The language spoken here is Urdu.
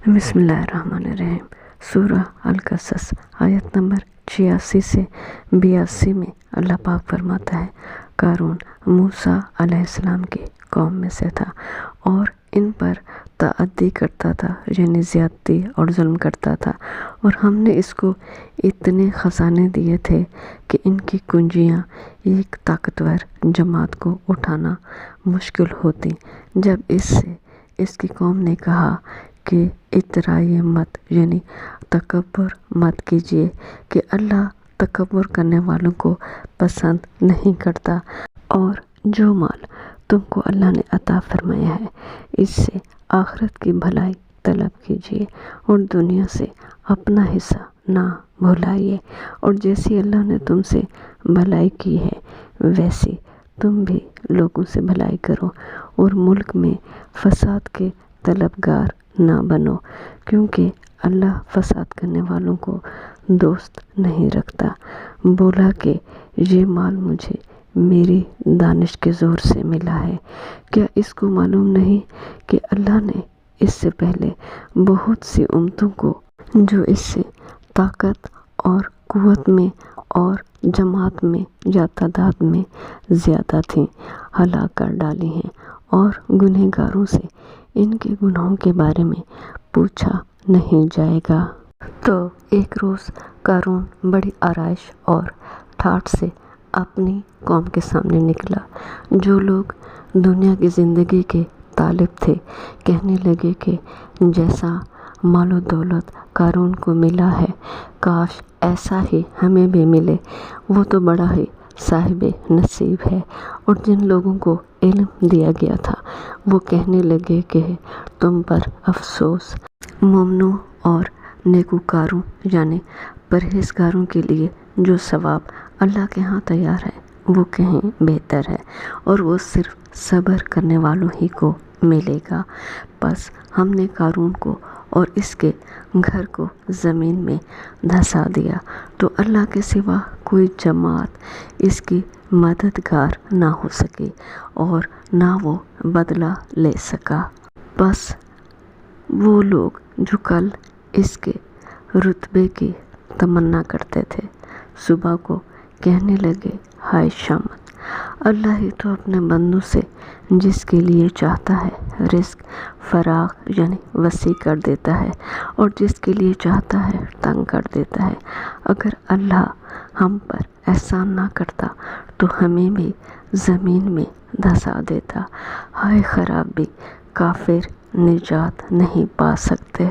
بسم اللہ الرحمن الرحیم۔ سورہ القصص آیت نمبر 86 سے 82 میں اللہ پاک فرماتا ہے، قارون موسیٰ علیہ السلام کی قوم میں سے تھا اور ان پر تعدی کرتا تھا، یعنی زیادتی اور ظلم کرتا تھا، اور ہم نے اس کو اتنے خزانے دیے تھے کہ ان کی کنجیاں ایک طاقتور جماعت کو اٹھانا مشکل ہوتی۔ جب اس کی قوم نے کہا کہ اترائی مت، یعنی تکبر مت کیجیے، کہ اللہ تکبر کرنے والوں کو پسند نہیں کرتا، اور جو مال تم کو اللہ نے عطا فرمایا ہے اس سے آخرت کی بھلائی طلب کیجیے اور دنیا سے اپنا حصہ نہ بھولائیے، اور جیسی اللہ نے تم سے بھلائی کی ہے ویسی تم بھی لوگوں سے بھلائی کرو، اور ملک میں فساد کے طلبگار نہ بنو، کیونکہ اللہ فساد کرنے والوں کو دوست نہیں رکھتا۔ بولا کہ یہ مال مجھے میری دانش کے زور سے ملا ہے، کیا اس کو معلوم نہیں کہ اللہ نے اس سے پہلے بہت سی امتوں کو جو اس سے طاقت اور قوت میں اور جماعت میں یا تعداد میں زیادہ تھیں ہلاک کر ڈالی ہیں، اور گنہگاروں سے ان کے گناہوں کے بارے میں پوچھا نہیں جائے گا۔ تو ایک روز قارون بڑی آرائش اور ٹھاٹھ سے اپنی قوم کے سامنے نکلا۔ جو لوگ دنیا کی زندگی کے طالب تھے کہنے لگے کہ جیسا مال و دولت قارون کو ملا ہے کاش ایسا ہی ہمیں بھی ملے، وہ تو بڑا ہی صاحب نصیب ہے۔ اور جن لوگوں کو علم دیا گیا تھا وہ کہنے لگے کہ تم پر افسوس، مومنوں اور نیکوکاروں یعنی پرہیزگاروں کے لیے جو ثواب اللہ کے ہاں تیار ہے وہ کہیں بہتر ہے، اور وہ صرف صبر کرنے والوں ہی کو ملے گا۔ پس ہم نے قارون کو اور اس کے گھر کو زمین میں دھسا دیا تو اللہ کے سوا کوئی جماعت اس کی مددگار نہ ہو سکی اور نہ وہ بدلہ لے سکا۔ پس وہ لوگ جو کل اس کے رتبے کی تمنا کرتے تھے صبح کو کہنے لگے، ہائے شامت، اللہ ہی تو اپنے بندوں سے جس کے لیے چاہتا ہے رزق فراخ یعنی وسیع کر دیتا ہے، اور جس کے لیے چاہتا ہے تنگ کر دیتا ہے۔ اگر اللہ ہم پر احسان نہ کرتا تو ہمیں بھی زمین میں دھسا دیتا۔ ہائے خرابی، کافر نجات نہیں پا سکتے۔